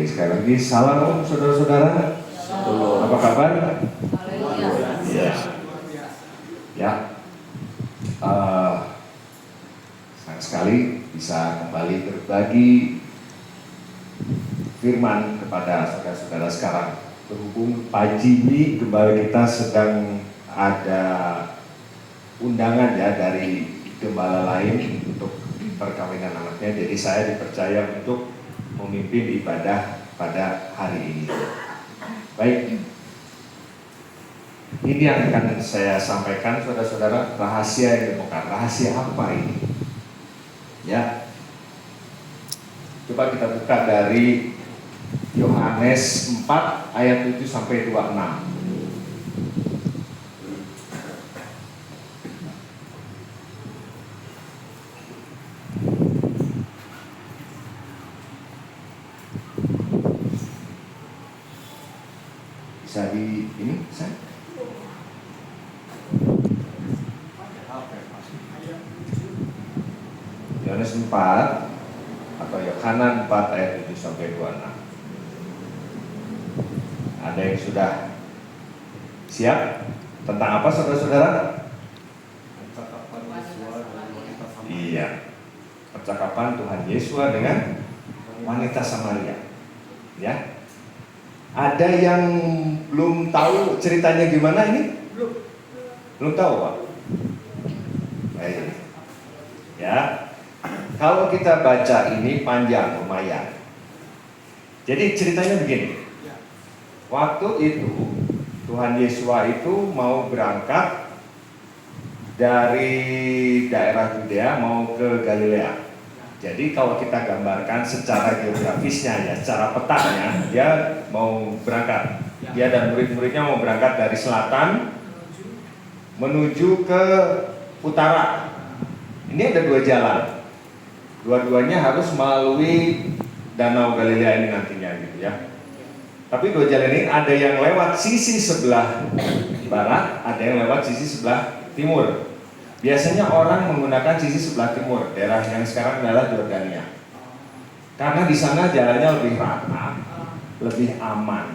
sekali lagi salam saudara-saudara. Apa kabar? Yes. Ya. Senang sekali bisa kembali berbagi firman kepada saudara-saudara sekarang. Berhubung pagi ini gembala kita sedang ada undangan ya dari gembala lain untuk perkawinan anaknya, jadi saya dipercaya untuk memimpin ibadah pada hari ini. Baik, ini yang akan saya sampaikan saudara-saudara, rahasia yang dibongkar. Rahasia apa ini? Ya, coba kita buka dari Yohanes 4 ayat 7 sampai 26. Bisa di ini saya? Yohanes 4 atau Yohanan 4 ayat 7 sampai 26. Ada yang sudah siap? Tentang apa saudara-saudara? Iya, percakapan Tuhan Yesus dengan wanita Samaria. Ya, ada yang belum tahu ceritanya gimana ini? Belum tahu, Pak? Baik. Ya, kalau kita baca ini panjang, lumayan. Jadi ceritanya begini. Waktu itu Tuhan Yesus itu mau berangkat dari daerah Yudea mau ke Galilea. Jadi kalau kita gambarkan secara geografisnya ya, secara petanya, dia mau berangkat. Dia dan murid-muridnya mau berangkat dari selatan menuju ke utara. Ini ada dua jalan. Dua-duanya harus melalui Danau Galilea ini nantinya gitu ya. Tapi dua jalan ini ada yang lewat sisi sebelah barat, ada yang lewat sisi sebelah timur. Biasanya orang menggunakan sisi sebelah timur, daerah yang sekarang adalah Yordania. Karena di sana jalannya lebih rata, lebih aman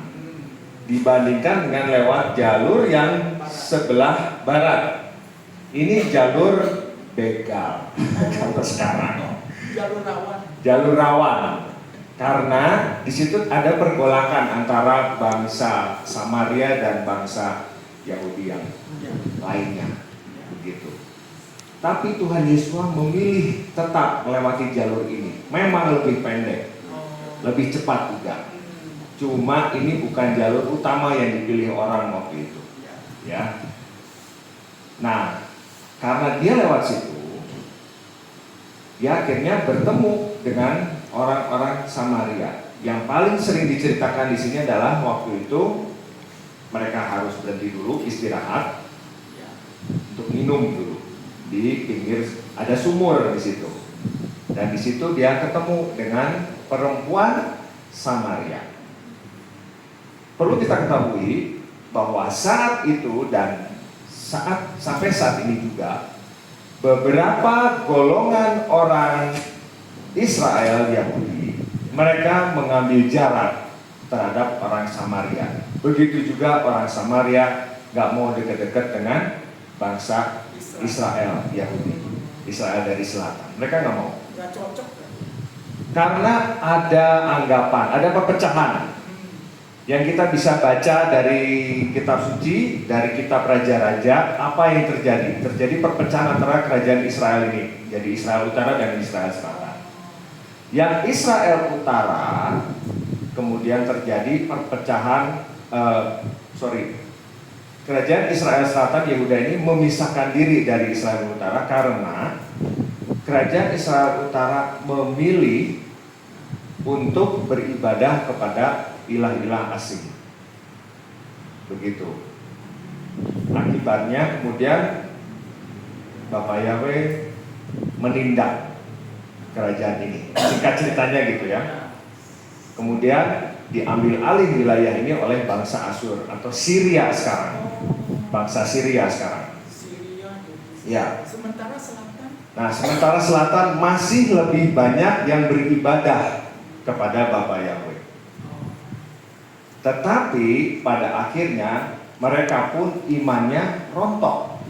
dibandingkan dengan lewat jalur yang sebelah barat. Ini jalur begal kalau sekarang. Jalur rawan. Karena di situ ada pergolakan antara bangsa Samaria dan bangsa Yahudi yang lainnya, begitu. Tapi Tuhan Yesus memilih tetap melewati jalur ini. Memang lebih pendek, lebih cepat juga. Cuma ini bukan jalur utama yang dipilih orang waktu itu, ya. Nah, karena dia lewat situ, dia akhirnya bertemu dengan orang-orang Samaria. Yang paling sering diceritakan di sini adalah waktu itu mereka harus berhenti dulu, istirahat untuk minum dulu di pinggir, ada sumur di situ. Dan di situ dia ketemu dengan perempuan Samaria. Perlu kita ketahui bahwa saat itu dan sampai saat ini juga beberapa golongan orang Israel Yahudi, mereka mengambil jarak terhadap orang Samaria. Begitu juga orang Samaria gak mau dekat-dekat dengan bangsa Israel Yahudi, Israel dari selatan. Mereka gak mau. Gak cocok. Karena ada anggapan, ada perpecahan yang kita bisa baca dari kitab suci, dari kitab Raja-Raja. Apa yang terjadi? Terjadi perpecahan antara kerajaan Israel ini, jadi Israel Utara dan Israel Selatan. Yang Israel Utara kemudian terjadi perpecahan, kerajaan Israel Selatan Yehuda ini memisahkan diri dari Israel Utara karena kerajaan Israel Utara memilih untuk beribadah kepada ilah-ilah asing. Begitu. Akibatnya kemudian Bapak Yahweh menindak kerajaan ini. Singkat ceritanya gitu ya. Kemudian diambil alih wilayah ini oleh bangsa Asyur atau Syria sekarang. Bangsa Syria sekarang. Ya. Sementara selatan. Nah, sementara selatan masih lebih banyak yang beribadah kepada Bapak Yahweh. Tetapi pada akhirnya mereka pun imannya rontok.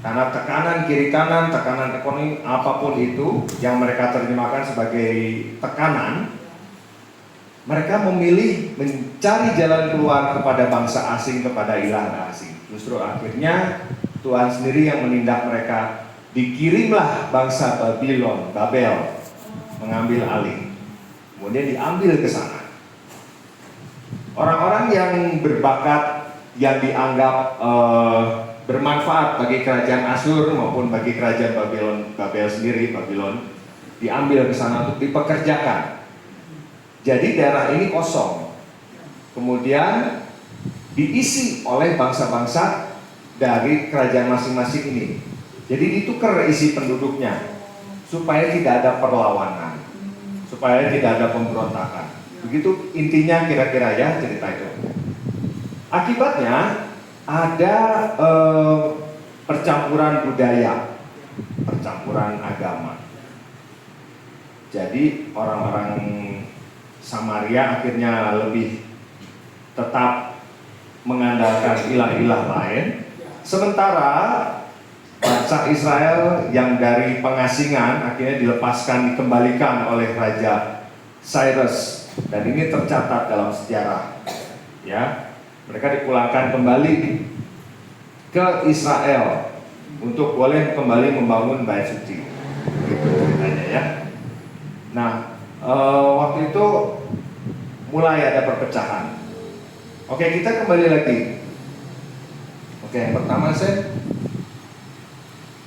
Karena tekanan kiri kanan, tekanan ekonomi, apapun itu yang mereka terjemahkan sebagai tekanan, mereka memilih mencari jalan keluar kepada bangsa asing, kepada ilah asing. Justru akhirnya Tuhan sendiri yang menindak mereka. Dikirimlah bangsa Babel mengambil alih. Kemudian diambil ke sana. Orang-orang yang berbakat, yang dianggap bermanfaat bagi kerajaan Asyur maupun bagi kerajaan Babel sendiri, Babylon, diambil ke sana untuk dipekerjakan. Jadi daerah ini kosong. Kemudian diisi oleh bangsa-bangsa dari kerajaan masing-masing ini. Jadi ditukar isi penduduknya supaya tidak ada perlawanan, supaya tidak ada pemberontakan. Begitu intinya kira-kira ya cerita itu. Akibatnya ada percampuran budaya, percampuran agama. Jadi orang-orang Samaria akhirnya lebih tetap mengandalkan ilah-ilah lain, sementara bangsa Israel yang dari pengasingan akhirnya dilepaskan, dikembalikan oleh Raja Cyrus, dan ini tercatat dalam sejarah. Ya, mereka dipulangkan kembali ke Israel untuk boleh kembali membangun bait suci. Begitu ceritanya ya. Nah, waktu itu mulai ada perpecahan. Oke, kita kembali lagi. Oke, yang pertama saya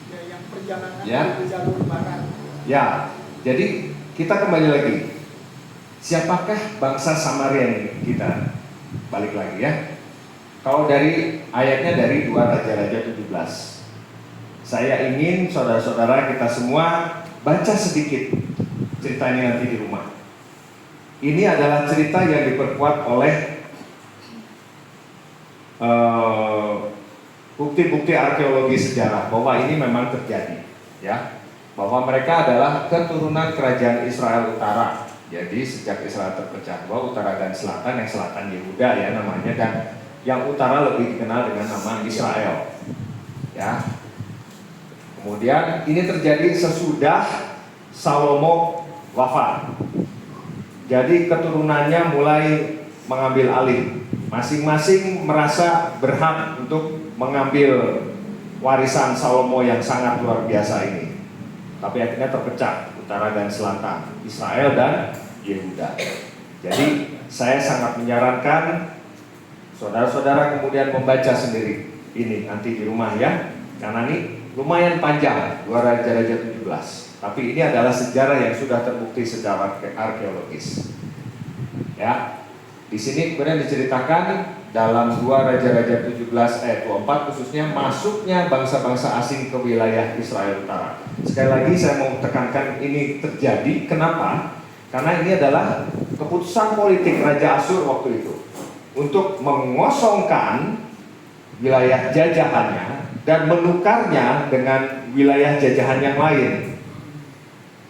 yang perjalanan ya. di jalur barat. Ya, jadi kita kembali lagi. Siapakah bangsa Samaria ini? Kita balik lagi ya. Kalau dari ayatnya dari 2 Raja-Raja 17. Saya ingin saudara-saudara kita semua baca sedikit cerita ini nanti di rumah. Ini adalah cerita yang diperkuat oleh bukti-bukti arkeologi sejarah bahwa ini memang terjadi, ya, bahwa mereka adalah keturunan kerajaan Israel Utara. Jadi sejak Israel terpecah dua, utara dan selatan, yang selatan Yehuda ya namanya, dan yang utara lebih dikenal dengan nama Israel. Ya. Kemudian ini terjadi sesudah Salomo wafat. Jadi keturunannya mulai mengambil alih. Masing-masing merasa berhak untuk mengambil warisan Salomo yang sangat luar biasa ini. Tapi akhirnya terpecah utara dan selatan, Israel dan Yehuda. Jadi saya sangat menyarankan saudara-saudara kemudian membaca sendiri ini nanti di rumah ya. Karena ini lumayan panjang, 2 Raja-Raja 17. Tapi ini adalah sejarah yang sudah terbukti secara arkeologis. Ya. Di sini kemudian diceritakan dalam 2 Raja-Raja 17 ayat 24 khususnya masuknya bangsa-bangsa asing ke wilayah Israel Utara. Sekali lagi saya mau tekankan ini terjadi. Kenapa? Karena ini adalah keputusan politik Raja Asyur waktu itu untuk mengosongkan wilayah jajahannya dan menukarnya dengan wilayah jajahan yang lain.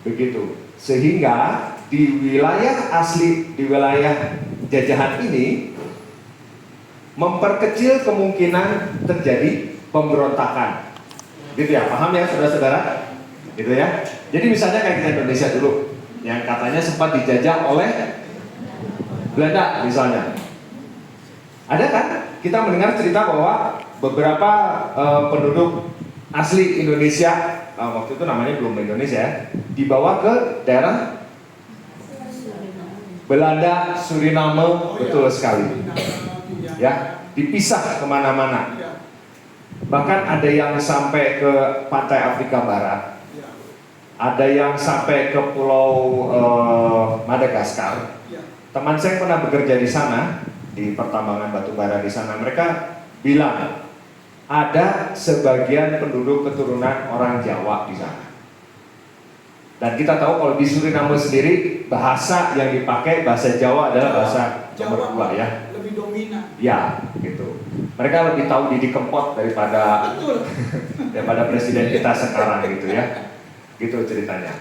Begitu. Sehingga di wilayah asli, di wilayah jajahan ini memperkecil kemungkinan terjadi pemberontakan. Gitu ya, paham ya saudara-saudara? Gitu ya. Jadi misalnya kayak kita Indonesia dulu yang katanya sempat dijajah oleh Belanda misalnya. Ada kan? Kita mendengar cerita bahwa beberapa penduduk asli Indonesia, waktu itu namanya belum Indonesia, dibawa ke daerah Belanda, Suriname, betul sekali. Ya, dipisah kemana-mana. Bahkan ada yang sampai ke pantai Afrika Barat, ada yang sampai ke pulau Madagaskar. Teman saya pernah bekerja di sana, di pertambangan batu bara di sana. Mereka bilang ada sebagian penduduk keturunan orang Jawa di sana. Dan kita tahu kalau di Suriname sendiri bahasa yang dipakai bahasa Jawa adalah bahasa nomor 2 ya. Lebih dominan. Ya, gitu. Mereka lebih tahu Didi Kempot daripada daripada presiden kita sekarang gitu ya. Gitu ceritanya.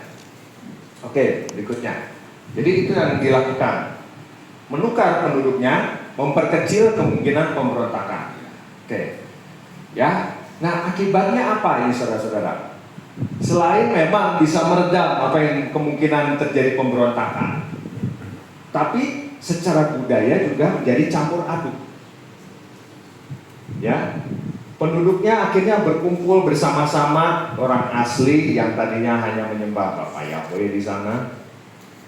Oke, berikutnya. Jadi itu yang dilakukan. Menukar penduduknya memperkecil kemungkinan pemberontakan. Oke. Ya. Nah, akibatnya apa ini saudara-saudara? Selain memang bisa meredam apa yang kemungkinan terjadi pemberontakan, tapi secara budaya juga menjadi campur aduk. Ya. Penduduknya akhirnya berkumpul bersama-sama, orang asli yang tadinya hanya menyembah Bapak Yahweh di sana,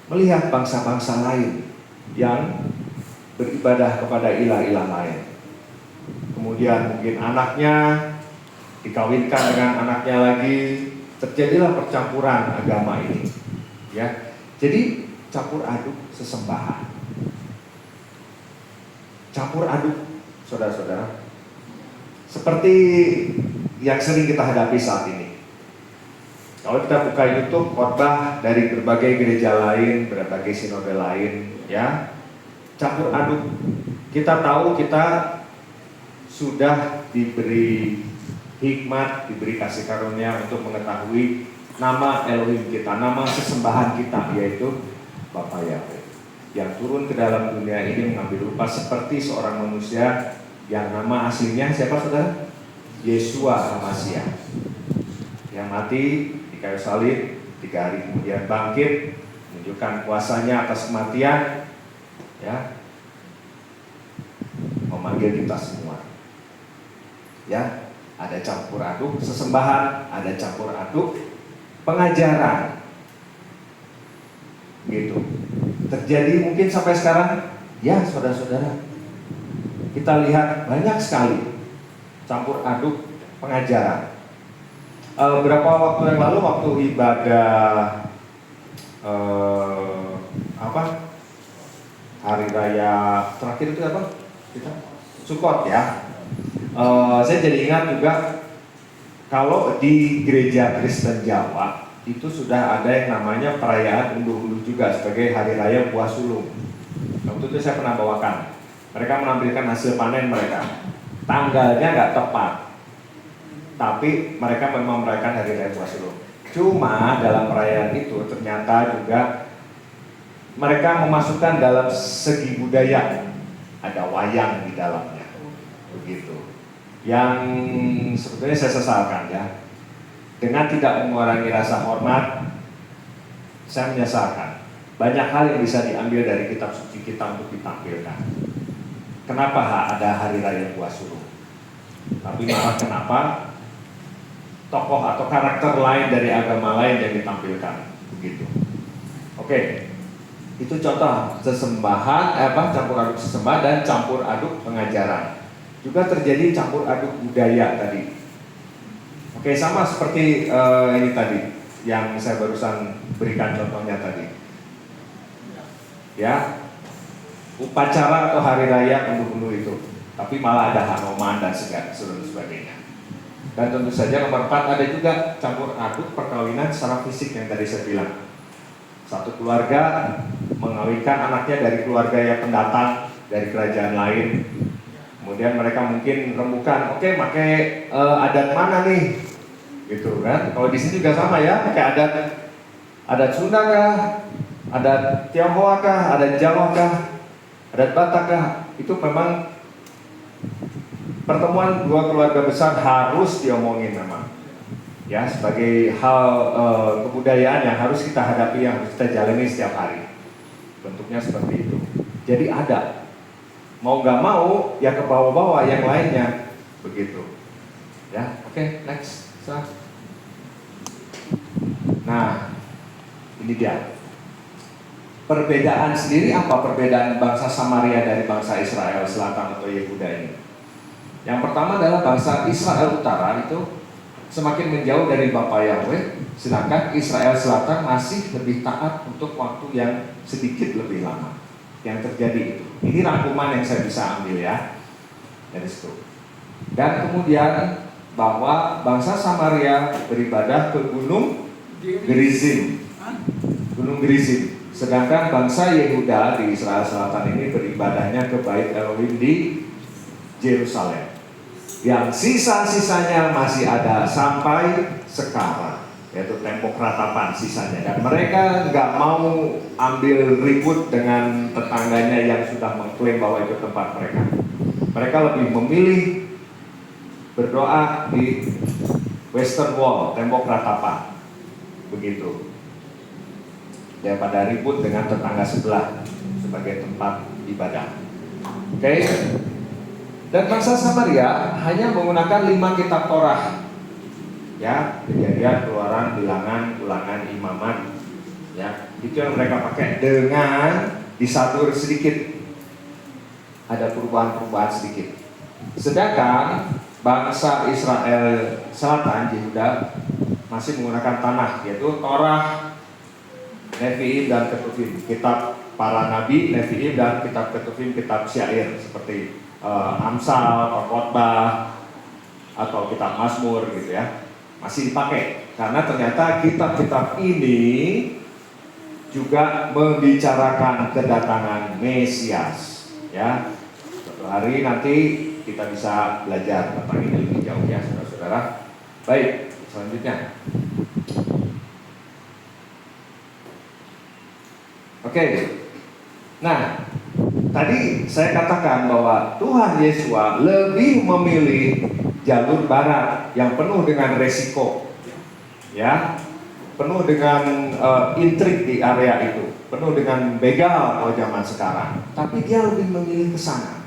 melihat bangsa-bangsa lain yang beribadah kepada ilah-ilah lain. Kemudian mungkin anaknya dikawinkan dengan anaknya lagi, terjadilah percampuran agama ini. Ya, jadi campur aduk sesembahan, campur aduk saudara-saudara. Seperti yang sering kita hadapi saat ini. Kalau kita buka YouTube khotbah dari berbagai gereja lain, berbagai sinode lain, ya, campur aduk. Kita tahu kita sudah diberi hikmat, diberi kasih karunia untuk mengetahui nama Elohim kita, nama sesembahan kita, yaitu Bapa Yahweh, yang turun ke dalam dunia ini mengambil rupa seperti seorang manusia yang nama aslinya siapa saudara? Yesua HaMashiach, yang mati di kayu salib, 3 hari kemudian bangkit, menunjukkan kuasanya atas kematian, ya, memanggil kita semua. Ya, ada campur aduk sesembahan, ada campur aduk pengajaran, gitu. Terjadi mungkin sampai sekarang, ya saudara-saudara. Kita lihat banyak sekali campur aduk pengajaran. Berapa waktu yang lalu waktu ibadah hari raya terakhir itu apa? Kita Sukot ya. Saya jadi ingat juga kalau di gereja Kristen Jawa itu sudah ada yang namanya perayaan unduh-unduh juga sebagai hari raya buah sulung. Waktu itu saya pernah bawakan. Mereka menampilkan hasil panen mereka. Tanggalnya nggak tepat, tapi mereka memang merayakan hari raya buah sulung. Cuma dalam perayaan itu ternyata juga mereka memasukkan dalam segi budaya, ada wayang di dalamnya, begitu. Yang sebetulnya saya sesalkan ya, dengan tidak mengurangi rasa hormat, saya menyesalkan banyak hal yang bisa diambil dari kitab suci kita untuk ditampilkan. Kenapa ada hari raya buah sulung? Tapi malah kenapa tokoh atau karakter lain dari agama lain yang ditampilkan, begitu. Oke, itu contoh sesembahan, campur aduk sesembahan dan campur aduk pengajaran. Juga terjadi campur aduk budaya tadi. Oke, sama seperti ini tadi yang saya barusan berikan contohnya tadi. Ya, upacara atau hari raya unduh-unduh itu, tapi malah ada hanoman dan sebagainya. Dan tentu saja nomor 4 ada juga campur aduk perkawinan secara fisik yang tadi saya bilang. Satu keluarga mengawinkan anaknya dari keluarga yang pendatang dari kerajaan lain. Kemudian mereka mungkin rembukan, oke, pakai adat mana nih, gitu kan? Kalau di sini juga sama ya, pakai adat Sunda kah, adat Tionghoa kah, adat Jawa kah, adat Batak kah? Itu memang pertemuan dua keluarga besar harus diomongin memang, ya, sebagai hal kebudayaan yang harus kita hadapi, yang harus kita jalani setiap hari. Bentuknya seperti itu. Jadi ada, mau nggak mau ya ke bawah-bawah yang lainnya, begitu. Ya, oke, next. Nah, ini dia. Perbedaan sendiri apa perbedaan bangsa Samaria dari bangsa Israel Selatan atau Yehuda ini? Yang pertama adalah bangsa Israel Utara itu semakin menjauh dari Bapa Yahweh, sedangkan Israel Selatan masih lebih taat untuk waktu yang sedikit lebih lama. Yang terjadi itu. Ini rangkuman yang saya bisa ambil ya dari situ. Dan kemudian bahwa bangsa Samaria beribadah ke Gunung Gerizim, Gunung Gerizim. Sedangkan bangsa Yehuda di Israel Selatan ini beribadahnya ke Bait Elohim di Yerusalem. Yang sisa-sisanya masih ada sampai sekarang. yaitu tembok ratapan sisanya. Dan mereka nggak mau ambil ribut dengan tetangganya yang sudah mengklaim bahwa itu tempat mereka. Mereka lebih memilih berdoa di Western Wall, tembok ratapan, begitu, daripada ribut dengan tetangga sebelah sebagai tempat ibadah. Oke. Dan bangsa Samaria hanya menggunakan 5 kitab Torah, ya, Kejadian, Keluaran, Bilangan, Ulangan, Imamat, ya, itu yang mereka pakai dengan disatur sedikit, ada perubahan-perubahan sedikit. Sedangkan bangsa Israel Selatan, Yehuda, masih menggunakan tanah, yaitu Torah, Nevi'im dan Ketuvim, kitab para nabi, Nevi'im, dan kitab Ketuvim, kitab syair seperti Amsal, Khotbah, atau kitab Mazmur gitu ya, masih dipakai karena ternyata kitab-kitab ini juga membicarakan kedatangan Mesias, ya. Suatu hari nanti kita bisa belajar tentang ini lebih jauh ya, saudara-saudara. Baik, selanjutnya. Oke. Nah, tadi saya katakan bahwa Tuhan Yesus lebih memilih jalur barat yang penuh dengan resiko, ya, penuh dengan intrik di area itu, penuh dengan begal kalau zaman sekarang. Tapi dia lebih memilih ke sana.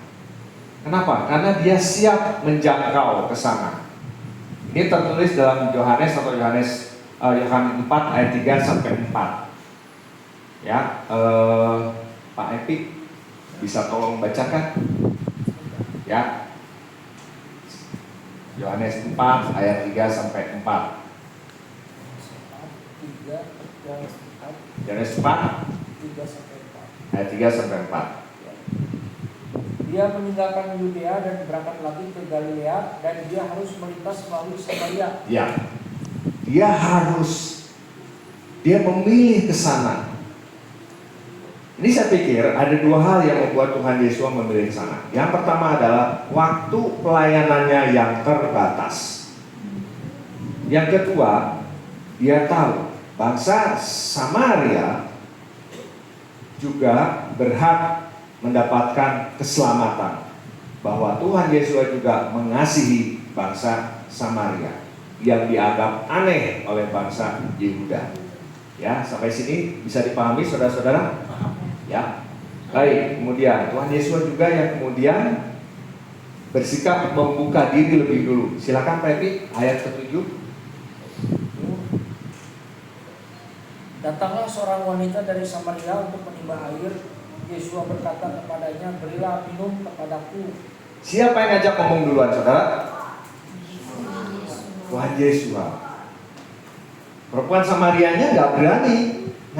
Kenapa? Karena dia siap menjangkau ke sana. Ini tertulis dalam Yohanes 4 ayat 3 sampai 4. Ya, Pak Epi bisa tolong bacakan, ya, Yohanes 4 ayat 3 sampai 4. Yohanes 4 ayat 3 sampai 4. Dia meninggalkan Yudea dan berangkat lagi ke Galilea, dan dia harus melintas melalui Samaria. Ya, dia memilih ke sana. Ini saya pikir ada 2 hal yang membuat Tuhan Yesus memilih ke sana. Yang pertama adalah waktu pelayanannya yang terbatas. Yang kedua, dia tahu bangsa Samaria juga berhak mendapatkan keselamatan, bahwa Tuhan Yesus juga mengasihi bangsa Samaria yang dianggap aneh oleh bangsa Yehuda. Ya, sampai sini bisa dipahami saudara-saudara? Ya. Baik, kemudian Tuhan Yesus juga yang kemudian bersikap membuka diri lebih dulu. Silakan Pak Epi, ayat ke-7. Datanglah seorang wanita dari Samaria untuk menimba air. Yesus berkata kepadanya, berilah minum kepadaku. Siapa yang ngajak ngomong duluan, saudara? Tuhan Yesus. Perempuan Samarianya nggak berani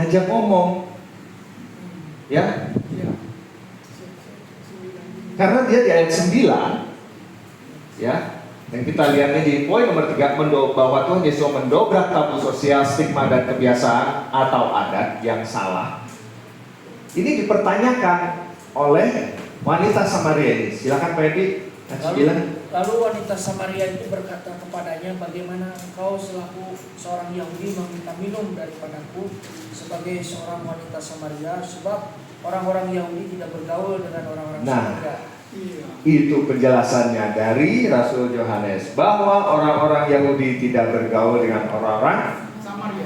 ngajak ngomong, ya, karena dia di ayat 9, ya. Dan kita lihatnya di poin nomor 3, bahwa Tuhan Yesus mendobrak tabu sosial, stigma dan kebiasaan atau adat yang salah. Ini dipertanyakan oleh wanita Samaria ini. Silakan Pak Edi. Lalu wanita Samaria itu berkata kepadanya, bagaimana engkau selaku seorang Yahudi meminta minum daripadaku sebagai seorang wanita Samaria, sebab orang-orang Yahudi tidak bergaul dengan orang-orang Samaria. Itu penjelasannya dari Rasul Yohanes, bahwa orang-orang Yahudi tidak bergaul dengan orang-orang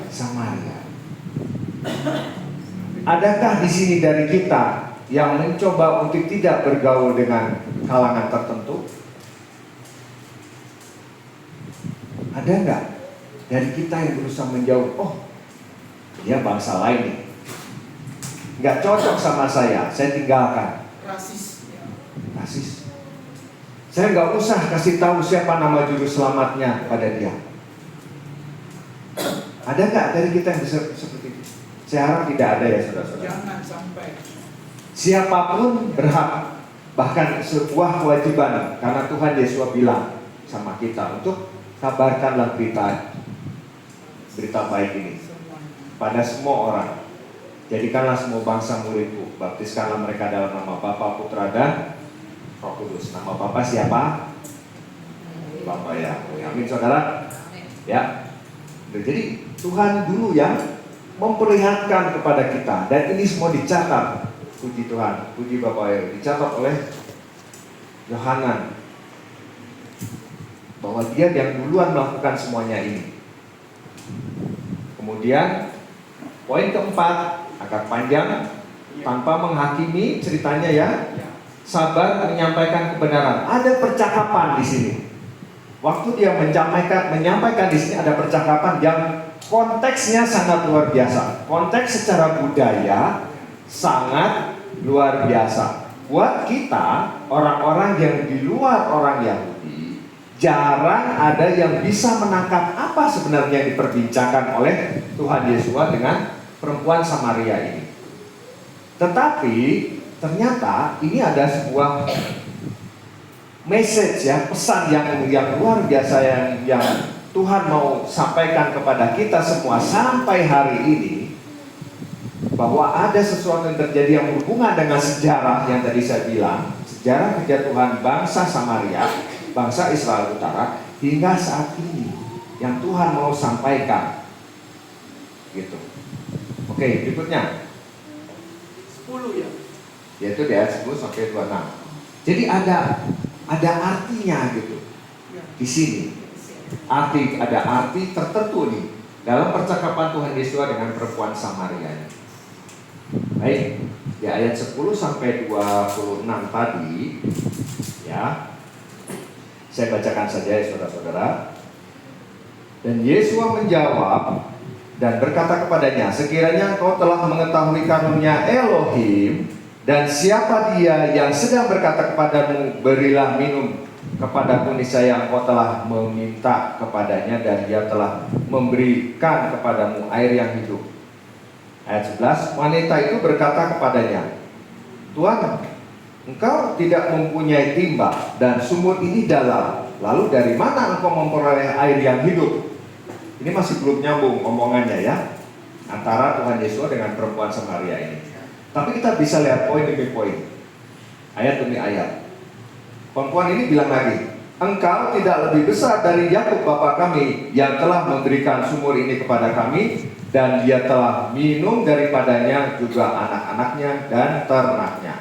Samaria. Adakah di sini dari kita yang mencoba untuk tidak bergaul dengan kalangan tertentu? Ada enggak dari kita yang berusaha menjauh? Oh, dia bangsa lain nih, nggak cocok sama saya tinggalkan. Rasis. Saya nggak usah kasih tahu siapa nama juru selamatnya pada dia. Ada nggak dari kita yang bisa seperti itu? Saya harap tidak ada ya saudara-saudara. Jangan sampai. Siapapun berhak, bahkan sebuah kewajiban, karena Tuhan Yesus bilang sama kita untuk kabarkanlah berita baik ini pada semua orang. Jadikanlah semua bangsa muridku, baptiskanlah mereka dalam nama Bapa, Putra, dan Roh Kudus. Nama Bapa siapa? Bapa ya. Amin saudara. Ya. Jadi Tuhan dulu yang memperlihatkan kepada kita, dan ini semua dicatat. Puji Tuhan, puji Bapak Ibu, dicatat oleh Yohanan bahwa dia yang duluan melakukan semuanya ini. Kemudian poin keempat, agak panjang, tanpa menghakimi ceritanya ya. Sabar menyampaikan kebenaran. Ada percakapan di sini. Waktu dia menyampaikan di sini ada percakapan yang konteksnya sangat luar biasa. Konteks secara budaya sangat luar biasa. Buat kita, orang-orang yang di luar orang Yahudi, jarang ada yang bisa menangkap apa sebenarnya yang diperbincangkan oleh Tuhan Yesus dengan perempuan Samaria ini. Tetapi ternyata ini ada sebuah message ya, pesan yang luar biasa yang Tuhan mau sampaikan kepada kita semua sampai hari ini, bahwa ada sesuatu yang terjadi yang berhubungan dengan sejarah yang tadi saya bilang, sejarah kejatuhan bangsa Samaria, bangsa Israel Utara hingga saat ini yang Tuhan mau sampaikan. Gitu. Oke, berikutnya 10 ya. yaitu di ayat 10 sampai 26. Jadi ada artinya gitu di sini. Ada arti tertentu nih dalam percakapan Tuhan Yesus dengan perempuan Samaria ini. Baik, di ayat 10 sampai 26 tadi ya. Saya bacakan saja ya saudara-saudara. Dan Yesus menjawab dan berkata kepadanya, sekiranya engkau telah mengetahui karunia Elohim, dan siapa dia yang sedang berkata kepadamu, berilah minum kepadaku, niscaya engkau telah meminta kepadanya, dan dia telah memberikan kepadamu air yang hidup. Ayat 11, wanita itu berkata kepadanya, Tuhan, engkau tidak mempunyai timba, dan sumur ini dalam, lalu dari mana engkau memperoleh air yang hidup? Ini masih belum nyambung omongannya ya, antara Tuhan Yesus dengan perempuan Samaria ini. Tapi kita bisa lihat poin demi poin, ayat demi ayat. Perempuan ini bilang lagi, engkau tidak lebih besar dari Yakub bapa kami, yang telah memberikan sumur ini kepada kami, dan dia telah minum daripadanya juga anak-anaknya dan ternaknya.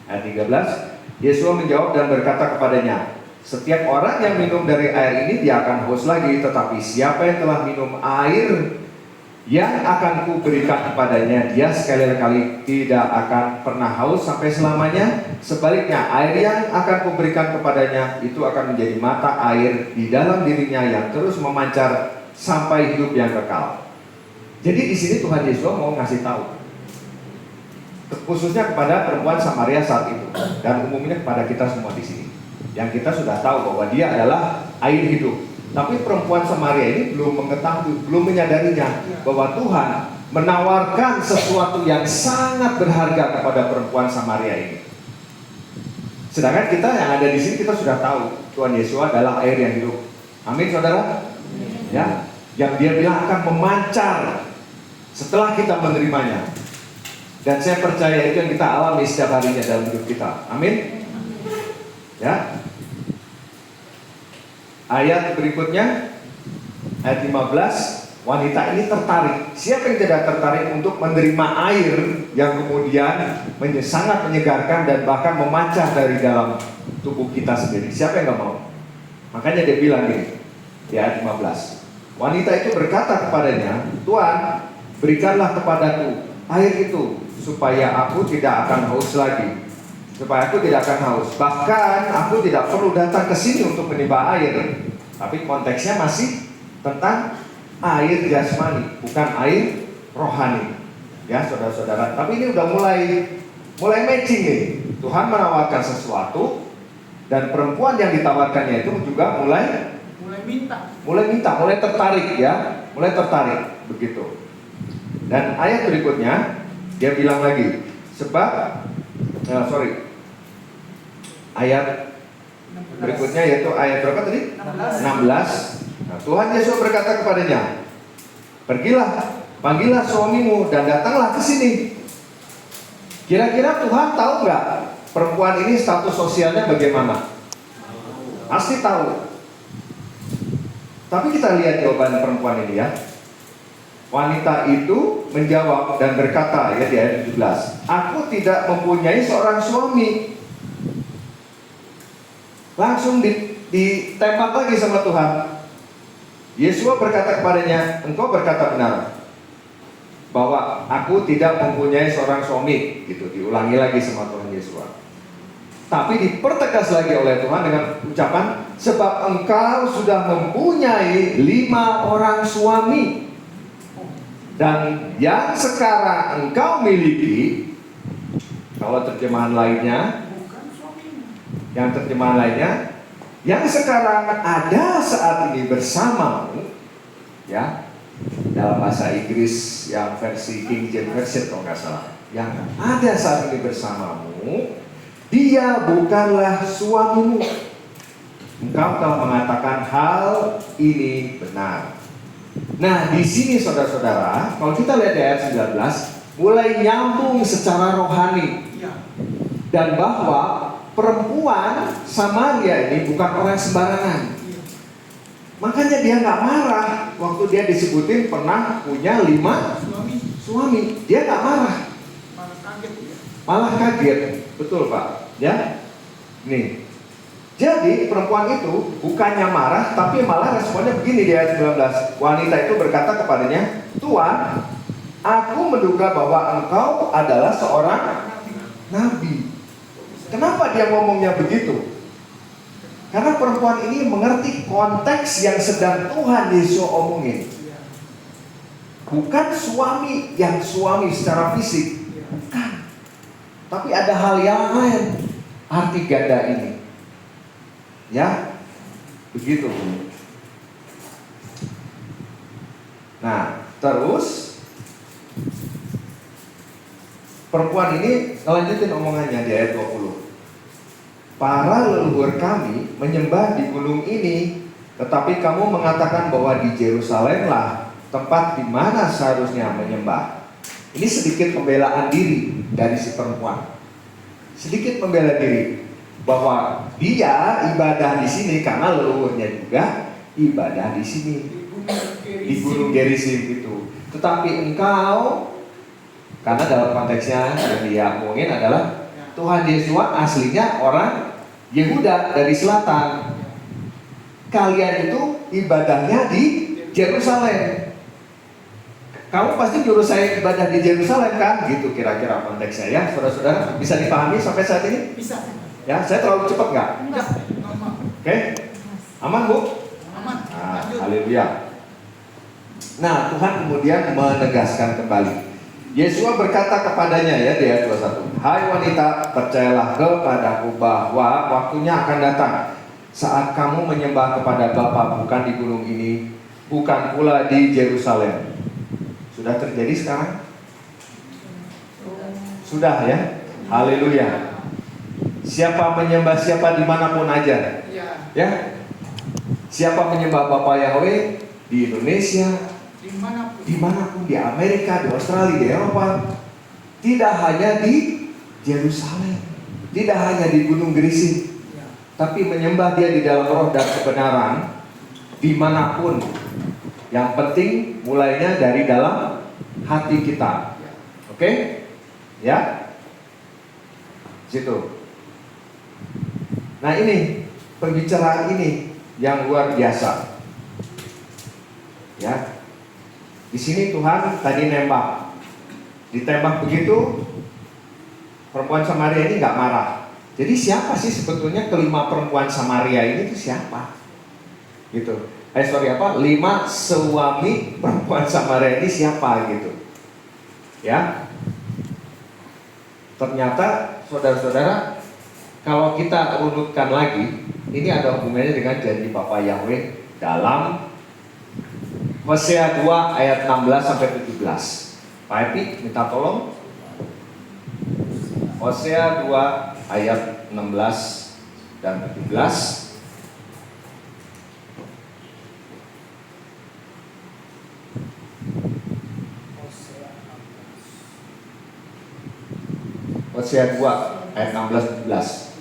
Ayat 13, Yesus menjawab dan berkata kepadanya, setiap orang yang minum dari air ini dia akan haus lagi, tetapi siapa yang telah minum air yang akan kuberikan kepadanya, dia sekali-kali tidak akan pernah haus sampai selamanya. Sebaliknya, air yang akan kuberikan kepadanya itu akan menjadi mata air di dalam dirinya yang terus memancar sampai hidup yang kekal. Jadi di sini Tuhan Yesus mau ngasih tahu, khususnya kepada perempuan Samaria saat itu, dan umumnya kepada kita semua di sini, yang kita sudah tahu bahwa dia adalah air hidup. Tapi perempuan Samaria ini belum mengetahui, belum menyadarinya bahwa Tuhan menawarkan sesuatu yang sangat berharga kepada perempuan Samaria ini. Sedangkan kita yang ada di sini, kita sudah tahu Tuhan Yesus adalah air yang hidup. Amin, saudara? Ya, yang dia bilang akan memancar setelah kita menerimanya. Dan saya percaya itu yang kita alami setiap harinya dalam hidup kita. Amin. Ya. Ayat berikutnya, ayat 15, wanita ini tertarik. Siapa yang tidak tertarik untuk menerima air yang kemudian sangat menyegarkan dan bahkan memancar dari dalam tubuh kita sendiri? Siapa yang gak mau? Makanya dia bilang gini, di ayat 15, wanita itu berkata kepadanya, Tuhan, berikanlah kepadaku air itu, supaya aku tidak akan haus lagi. Supaya aku tidak akan haus. Bahkan aku tidak perlu datang ke sini untuk menimba air. Tapi konteksnya masih tentang air jasmani, bukan air rohani. Ya, saudara-saudara. Tapi ini udah mulai matching nih. Tuhan menawarkan sesuatu, dan perempuan yang ditawarkannya itu juga mulai tertarik ya, mulai tertarik begitu. Dan ayat berikutnya dia bilang lagi, ayat berikutnya yaitu ayat berapa tadi? 16. Nah, Tuhan Yesus berkata kepadanya, pergilah, panggillah suamimu dan datanglah ke sini. Kira-kira Tuhan tahu nggak perempuan ini status sosialnya bagaimana? Pasti tahu. Tapi kita lihat jawaban perempuan ini ya. Wanita itu menjawab dan berkata, ya di ayat 17, aku tidak mempunyai seorang suami. Langsung ditembak lagi sama Tuhan. Yesua berkata kepadanya, engkau berkata benar, bahwa aku tidak mempunyai seorang suami. Gitu, diulangi lagi sama Tuhan Yesua. Tapi dipertegas lagi oleh Tuhan dengan ucapan, sebab engkau sudah mempunyai 5 orang suami, dan yang sekarang engkau miliki, kalau terjemahan lainnya, yang terjemahan lainnya, yang sekarang ada saat ini bersamamu, ya, dalam bahasa Inggris yang versi King James Version kalau nggak salah, yang ada saat ini bersamamu, dia bukanlah suamimu. Engkau telah mengatakan hal ini benar. Nah, di sini saudara-saudara, kalau kita lihat di ayat 19, mulai nyambung secara rohani. Dan bahwa perempuan Samaria ini bukan orang sembarangan. Makanya dia nggak marah waktu dia disebutin pernah punya 5 suami. Dia nggak marah, malah kaget. Betul Pak, ya. Nih, jadi perempuan itu bukannya marah, tapi malah responnya begini di ayat 19. Wanita itu berkata kepadanya, Tuan, aku menduga bahwa engkau adalah seorang nabi. Kenapa dia ngomongnya begitu? Karena perempuan ini mengerti konteks yang sedang Tuhan Yesus omongin. Bukan suami yang suami secara fisik, bukan. Tapi ada hal yang lain, arti ganda ini. Ya, begitu. Nah, terus perempuan ini ngelanjutin omongannya di ayat 20. Para leluhur kami menyembah di gunung ini, tetapi kamu mengatakan bahwa di Yerusalemlah tempat di mana seharusnya menyembah. Ini sedikit pembelaan diri dari si perempuan. Sedikit membela diri bahwa dia ibadah di sini karena leluhurnya juga ibadah di sini di Gunung Gerizim itu. Tetapi engkau, karena dalam konteksnya yang dia omongin adalah Tuhan Yesus aslinya orang Yehuda dari selatan. Kalian itu ibadahnya di Yerusalem. Kamu pasti nyuruh saya ibadah di Yerusalem kan? Gitu kira-kira konteksnya ya, saudara-saudara. Bisa dipahami sampai saat ini? Bisa. Ya, saya terlalu cepat nggak? Enggak. Normal. Oke? Aman Bu? Aman. Nah, haleluya. Nah, Tuhan kemudian menegaskan kembali. Yesua berkata kepadanya ya di ayat 21, hai wanita, percayalah kepadaku bahwa waktunya akan datang saat kamu menyembah kepada Bapa bukan di gunung ini, bukan pula di Yerusalem. Sudah terjadi sekarang? Sudah ya? Haleluya. Siapa menyembah siapa dimanapun aja, ya. Siapa menyembah Bapa Yahweh di Indonesia, dimanapun, di Amerika, di Australia, di Eropa, tidak hanya di Yerusalem, tidak hanya di Gunung Gerizim, tapi menyembah Dia di dalam roh dan kebenaran dimanapun. Yang penting mulainya dari dalam hati kita. Oke? Ya? Situ. Nah ini pembicaraan ini yang luar biasa. Ya. Di sini Tuhan tadi nembak. Ditembak begitu, perempuan Samaria ini nggak marah. Jadi siapa sih sebetulnya kelima perempuan Samaria ini itu siapa? Gitu. 5 suami perempuan Samaria ini siapa gitu. Ya. Ternyata saudara-saudara, kalau kita runutkan lagi, ini ada hubungannya dengan janji Bapa Yahweh dalam Hosea 2 ayat 16 sampai 17. Pak Epi minta tolong. Hosea 2 ayat 16 dan 17. Hosea 2 ayat 16 17.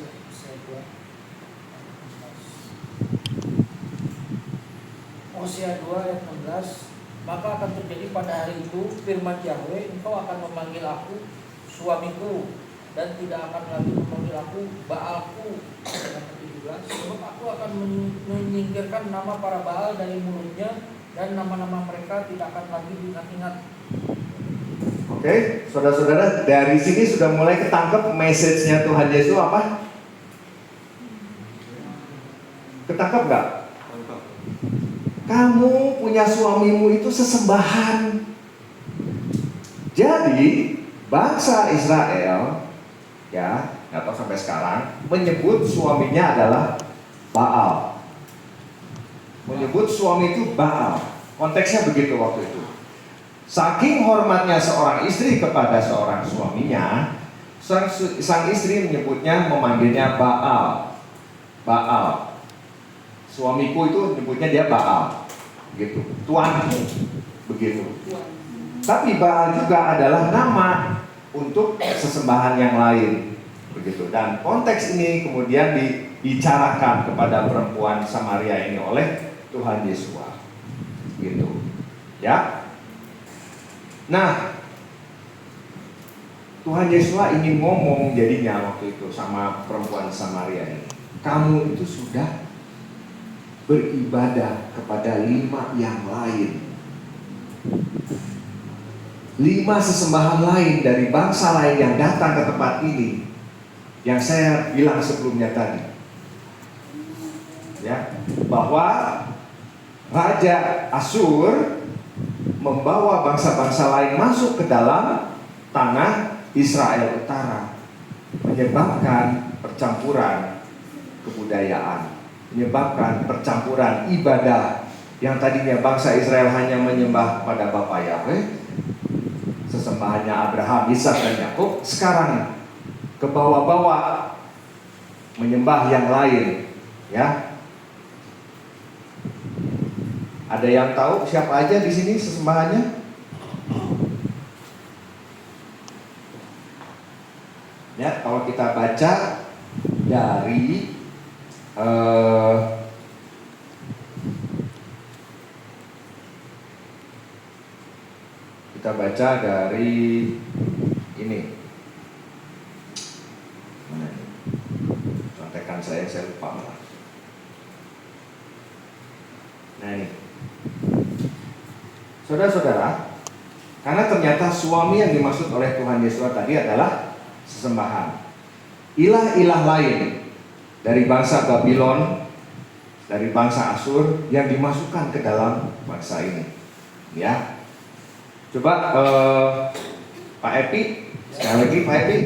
Hosea 2 ayat 16 Maka akan terjadi pada hari itu firman Yahweh, engkau akan memanggil aku suamiku, dan tidak akan lagi memanggil aku Baalku. Ayat 17, sebab aku akan menyingkirkan nama para Baal dari mulutnya, dan nama-nama mereka tidak akan lagi diingat-ingat. Oke, saudara-saudara, dari sini sudah mulai ketangkep message-nya Tuhan Yesus apa? Ketangkep nggak? Kamu punya suamimu itu sesembahan. Jadi bangsa Israel, ya, nggak tahu sampai sekarang, menyebut suaminya adalah Baal. Menyebut suami itu Baal. Konteksnya begitu waktu itu. Saking hormatnya seorang istri kepada seorang suaminya, sang istri menyebutnya, memanggilnya Baal. Baal. Suamiku itu menyebutnya dia Baal, gitu. Tuanku, begitu. Tapi Baal juga adalah nama untuk sesembahan yang lain, begitu. Dan konteks ini kemudian dibicarakan kepada perempuan Samaria ini oleh Tuhan Yesus, gitu. Ya. Nah, Tuhan Yesus ingin ngomong jadinya waktu itu sama perempuan Samaria ini. Kamu itu sudah beribadah kepada 5 yang lain. 5 sesembahan lain dari bangsa lain yang datang ke tempat ini, yang saya bilang sebelumnya tadi, ya, bahwa Raja Asyur membawa bangsa-bangsa lain masuk ke dalam tanah Israel Utara, menyebabkan percampuran kebudayaan, menyebabkan percampuran ibadah. Yang tadinya bangsa Israel hanya menyembah pada Bapa Yahweh, sesembahannya Abraham, Ishak dan Yakub, sekarang ke bawah-bawah menyembah yang lain, ya. Ada yang tahu siapa aja di sini sesembahannya? Ya, kalau kita baca dari kita baca dari ini. Mana ini? Contekan saya lupa malah. Nah ini, saudara-saudara, karena ternyata suami yang dimaksud oleh Tuhan Yesus tadi adalah sesembahan. Ilah-ilah lain dari bangsa Babylon, dari bangsa Asyur yang dimasukkan ke dalam bangsa ini. Ya, coba Pak Epi, sekali lagi Pak Epi,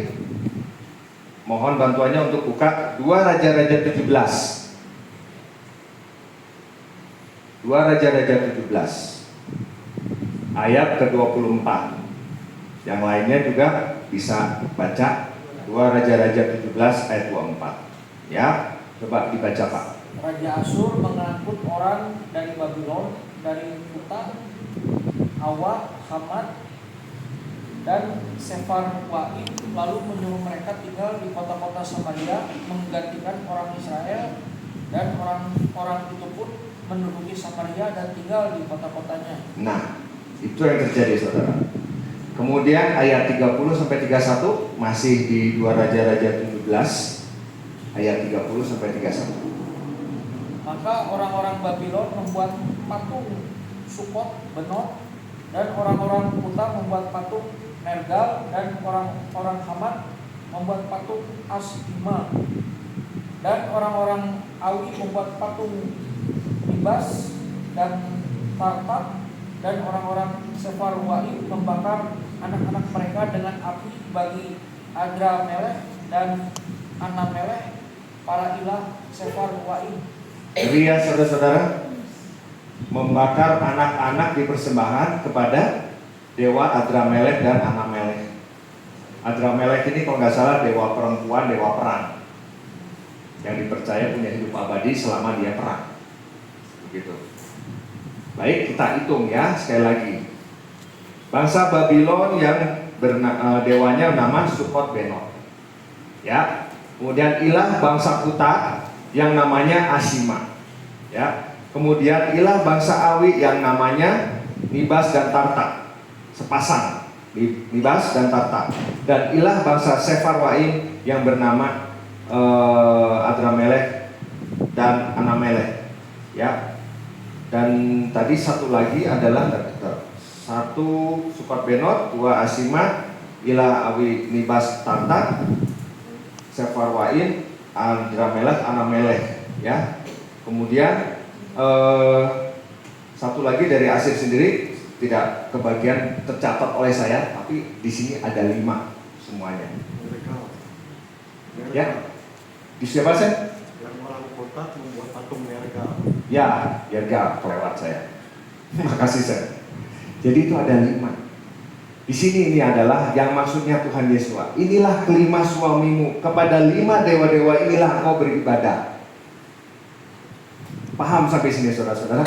mohon bantuannya untuk buka 2 Raja-Raja 17. 2 Raja-Raja 17 ayat ke-24. Yang lainnya juga bisa baca 2 Raja-Raja 17 ayat 24. Ya, coba dibaca Pak. Raja Asyur mengangkut orang dari Babylon, dari Kuta, Awa, Hamat, dan Sefarwaim, lalu menyuruh mereka tinggal di kota-kota Samaria, menggantikan orang Israel, dan orang-orang itu pun menduduki Samaria dan tinggal di kota-kotanya. Nah, itu yang terjadi saudara. Kemudian ayat 30-31 masih di 2 Raja-Raja 17 ayat 30-31. Maka orang-orang Babylon membuat patung Sukot, Benot, dan orang-orang Kuta membuat patung Nergal, dan orang-orang Hamat membuat patung Asima, dan orang-orang Awi membuat patung Ibas dan Tartak, dan orang-orang Sefarwaim membakar anak-anak mereka dengan api bagi Adramelech dan Anamelech, para ilah Sefarwaim. Jadi ya saudara-saudara, membakar anak-anak di persembahan kepada dewa Adramelech dan Anamelech. Adramelech ini kalau nggak salah dewa perempuan, dewa perang, yang dipercaya punya hidup abadi selama dia perang. Begitu. Baik, kita hitung ya sekali lagi. Bangsa Babylon yang dewanya nama Sukot Benot. Ya. Kemudian ilah bangsa Kuta yang namanya Asima. Ya. Kemudian ilah bangsa Awi yang namanya Nibas dan Tartak, sepasang Nibas dan Tartak, dan ilah bangsa Sefarwaim yang bernama Adramelech dan Anamelech, ya. Dan tadi satu lagi adalah satu Sukot Benot, dua Asima, ilah Awi Nibas Tartak, Sefarwaim, Adramelech, Anamelech, ya. Kemudian satu lagi dari Asir sendiri tidak kebagian tercatat oleh saya, tapi di sini ada 5 semuanya. Ya, di siapa saya? Yang orang kota membuat patung Nergal. Ya, Yerga kelewat saya. Makasih saya. Jadi itu ada 5. Di sini ini adalah yang maksudnya Tuhan Yesus. Inilah kelima suamimu, kepada 5 dewa-dewa inilah kau beribadah. Paham sampai sini saudara-saudara?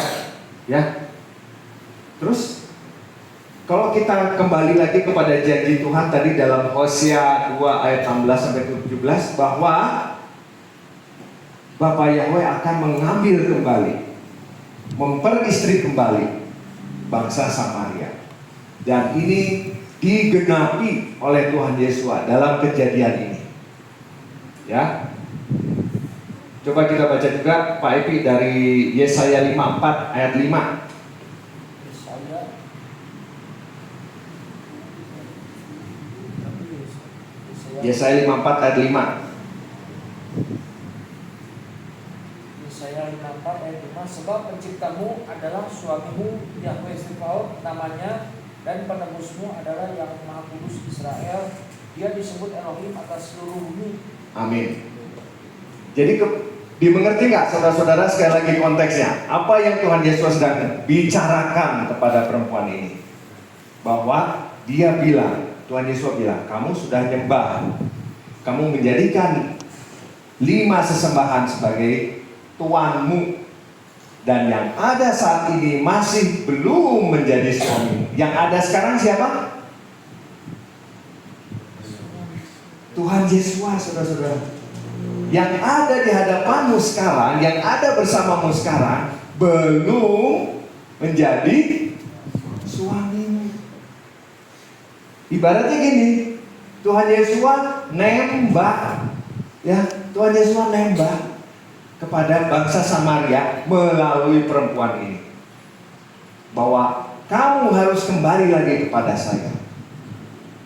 Ya. Terus kalau kita kembali lagi kepada janji Tuhan tadi dalam Hosea 2 ayat 16 sampai 17 bahwa Bapa Yahweh akan mengambil kembali, memperistri kembali bangsa Samaria. Dan ini digenapi oleh Tuhan Yesus dalam kejadian ini. Ya. Coba kita baca juga Pak Epi dari Yesaya 54 ayat 5. Yesaya 54 ayat 5. Yesaya 54 ayat 5. Sebab penciptamu adalah suamimu Yahweh Sebaot namanya, dan penebusmu adalah yang Maha Kudus Israel. Dia disebut Elohim atas seluruh bumi. Amin. Jadi dimengerti nggak saudara-saudara sekali lagi konteksnya? Apa yang Tuhan Yesus sedang bicarakan kepada perempuan ini? Bahwa dia bilang, Tuhan Yesus bilang, kamu sudah nyembah, kamu menjadikan 5 sesembahan sebagai tuanmu, dan yang ada saat ini masih belum menjadi suamimu. Yang ada sekarang siapa? Tuhan Yesus, saudara-saudara. Yang ada di hadapanmu sekarang, yang ada bersamamu sekarang, belum menjadi suamimu. Ibaratnya gini, Tuhan Yesus nembak, ya, Tuhan Yesus nembak kepada bangsa Samaria melalui perempuan ini, bahwa kamu harus kembali lagi kepada saya.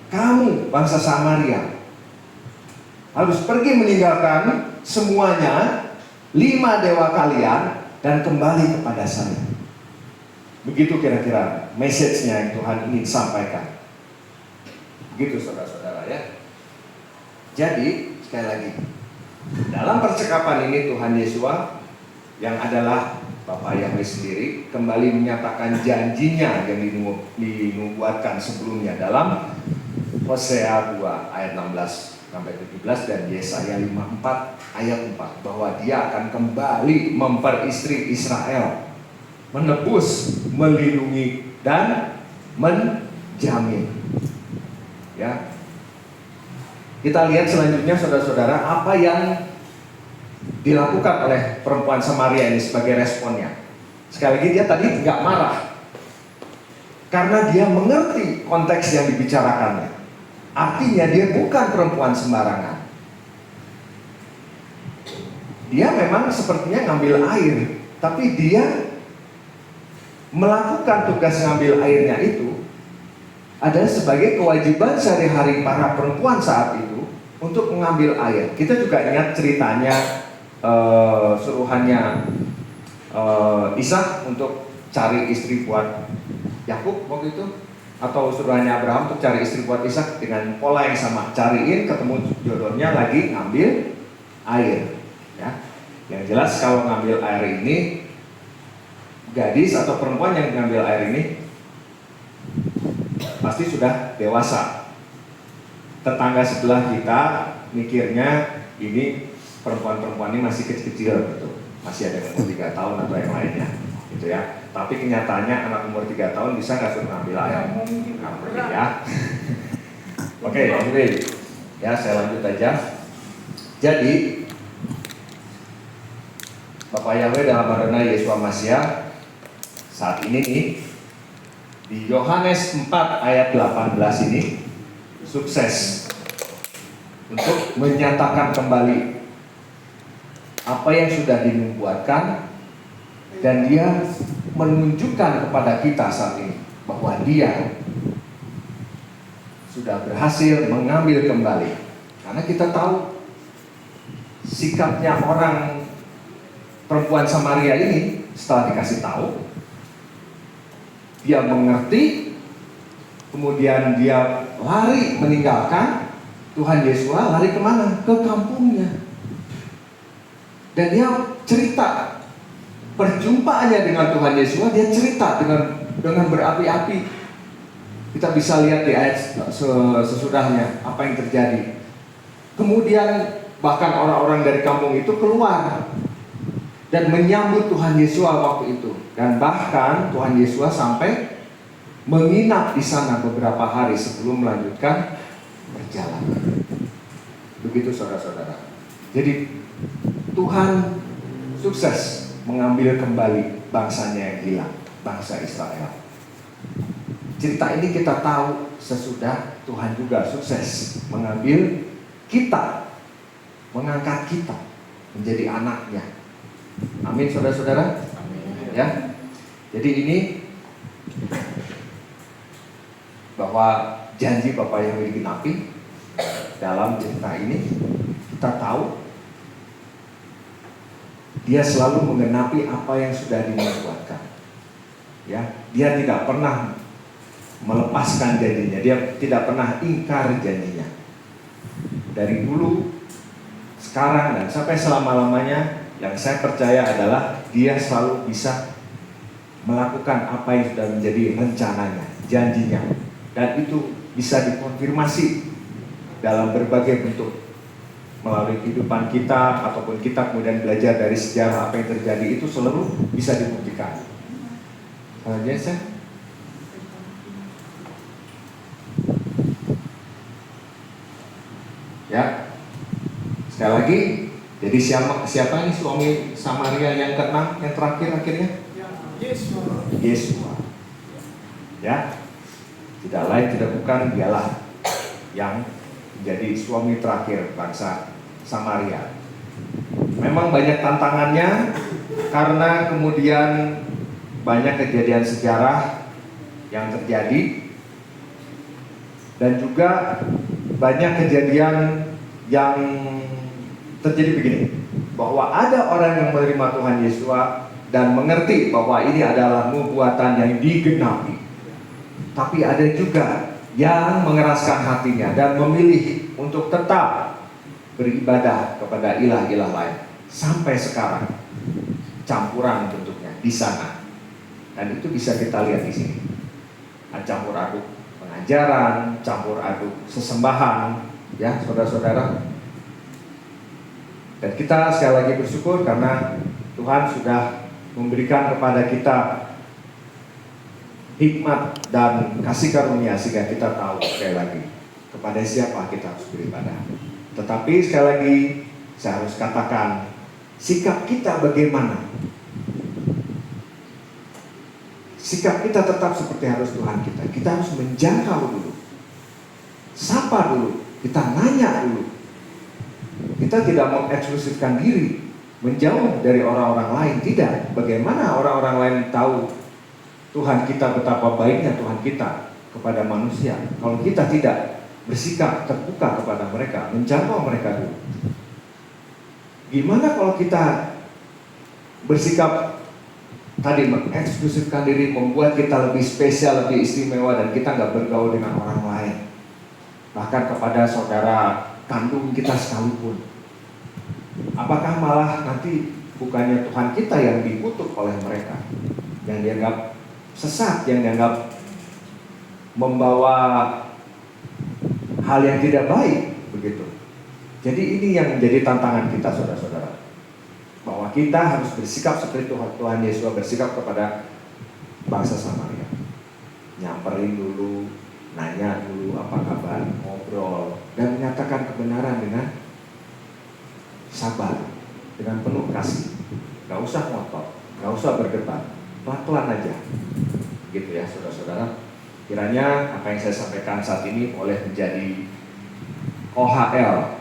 Kamu bangsa Samaria harus pergi meninggalkan semuanya, 5 dewa kalian, dan kembali kepada saya. Begitu kira-kira message-nya yang Tuhan ingin sampaikan. Begitu saudara-saudara ya. Jadi sekali lagi, dalam percakapan ini Tuhan Yesus yang adalah Bapa Yahweh sendiri kembali menyatakan janjinya yang dinubuatkan sebelumnya dalam Hosea 2 ayat 16 sampai 17 dan Yesaya 54 ayat 4, bahwa dia akan kembali memperistri Israel, menebus, melindungi, dan menjamin. Ya. Kita lihat selanjutnya saudara-saudara apa yang dilakukan oleh perempuan Samaria ini sebagai responnya. Sekali lagi dia tadi nggak marah karena dia mengerti konteks yang dibicarakannya. Artinya dia bukan perempuan sembarangan. Dia memang sepertinya ngambil air, tapi dia melakukan tugas ngambil airnya itu adalah sebagai kewajiban sehari-hari para perempuan saat itu untuk mengambil air. Kita juga ingat ceritanya suruhannya Ishak untuk cari istri buat Yakub waktu itu, atau suruhannya Abraham untuk cari istri buat Ishak dengan pola yang sama, cariin ketemu jodohnya lagi ngambil air. Ya, yang jelas kalau ngambil air ini, gadis atau perempuan yang ngambil air ini pasti sudah dewasa. Tetangga sebelah kita mikirnya ini perempuan-perempuan ini masih kecil-kecil gitu, masih ada yang umur 3 tahun atau yang lainnya gitu ya. Tapi kenyataannya anak umur 3 tahun bisa nggak suruh ngambil air? Nggak ya. Oke, anyway, ya saya lanjut aja. Jadi Bapak Yahweh dalam Adonai Yeshua Mashiach saat ini nih di Yohanes 4 ayat 18 ini sukses untuk menyatakan kembali apa yang sudah dinubuatkan, dan dia menunjukkan kepada kita saat ini bahwa dia sudah berhasil mengambil kembali. Karena kita tahu sikapnya orang perempuan Samaria ini setelah dikasih tahu, dia mengerti, kemudian dia lari meninggalkan Tuhan Yesus. Lari kemana? Ke kampungnya. Dan dia cerita perjumpaannya dengan Tuhan Yesus. Dia cerita dengan berapi-api. Kita bisa lihat di ayat sesudahnya apa yang terjadi. Kemudian bahkan orang-orang dari kampung itu keluar dan menyambut Tuhan Yesus waktu itu. Dan bahkan Tuhan Yesus sampai menginap di sana beberapa hari sebelum melanjutkan perjalanan. Begitu saudara-saudara. Jadi Tuhan sukses mengambil kembali bangsanya yang hilang, bangsa Israel. Cerita ini kita tahu sesudah Tuhan juga sukses mengambil kita, mengangkat kita menjadi anaknya. Amin saudara-saudara. Amin. Ya. Jadi ini bahwa janji Bapa yang digenapi dalam cerita ini, kita tahu dia selalu menggenapi apa yang sudah dinubuatkan. Ya, dia tidak pernah melepaskan janjinya, dia tidak pernah ingkar janjinya. Dari dulu, sekarang, dan sampai selama-lamanya, yang saya percaya adalah dia selalu bisa melakukan apa yang sudah menjadi rencananya, janjinya. Dan itu bisa dikonfirmasi dalam berbagai bentuk, melalui kehidupan kita, ataupun kita kemudian belajar dari sejarah apa yang terjadi, itu selalu bisa dibuktikan. Selanjutnya, ya, sekali lagi, jadi siapa ini suami Samaria yang keenam, yang terakhir akhirnya? Yesus. Ya, tidak lain tidak bukan dialah yang menjadi suami terakhir bangsa Samaria. Memang banyak tantangannya karena kemudian banyak kejadian sejarah yang terjadi, dan juga banyak kejadian yang terjadi begini, bahwa ada orang yang menerima Tuhan Yesus dan mengerti bahwa ini adalah nubuatan yang digenapi. Tapi ada juga yang mengeraskan hatinya dan memilih untuk tetap beribadah kepada ilah-ilah lain. Sampai sekarang campuran bentuknya di sana. Dan itu bisa kita lihat di sini. Campur aduk pengajaran, campur aduk sesembahan, ya saudara-saudara. Dan kita sekali lagi bersyukur karena Tuhan sudah memberikan kepada kita hikmat dan kasih karunia sehingga kita tahu sekali lagi kepada siapa kita harus beribadah. Tetapi sekali lagi saya harus katakan, sikap kita bagaimana? Sikap kita tetap seperti harus Tuhan kita. Kita harus menjangkau dulu, sapa dulu, kita nanya dulu. Kita tidak mengeksklusifkan diri, menjauh dari orang-orang lain. Tidak. Bagaimana orang-orang lain tahu Tuhan kita, betapa baiknya Tuhan kita kepada manusia, kalau kita tidak bersikap terbuka kepada mereka, menjangkau mereka dulu? Gimana kalau kita bersikap tadi mengeksklusifkan diri, membuat kita lebih spesial, lebih istimewa, dan kita nggak bergaul dengan orang lain, bahkan kepada saudara kandung kita sekalipun? Apakah malah nanti bukannya Tuhan kita yang dikutuk oleh mereka, yang dianggap sesat, yang dianggap membawa hal yang tidak baik, begitu? Jadi ini yang menjadi tantangan kita, saudara-saudara, bahwa kita harus bersikap seperti Tuhan Yesus bersikap kepada bangsa Samaria. Nyamperin dulu, nanya dulu apa kabar, ngobrol, dan menyatakan kebenaran dengan sabar, dengan penuh kasih. Gak usah ngotot, gak usah berdebat, pelan-pelan aja. Begitu ya saudara-saudara. Kiranya apa yang saya sampaikan saat ini boleh menjadi OHL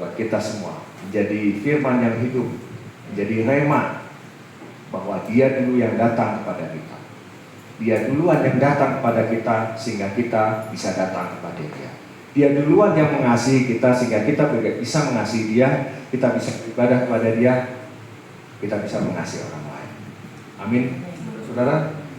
buat kita semua, menjadi firman yang hidup, menjadi rema, bahwa Dia dulu yang datang kepada kita. Dia duluan yang datang kepada kita sehingga kita bisa datang kepada Dia. Dia duluan yang mengasihi kita sehingga kita bisa mengasihi Dia, kita bisa beribadah kepada Dia, kita bisa mengasihi orang lain. Amin. Saudara,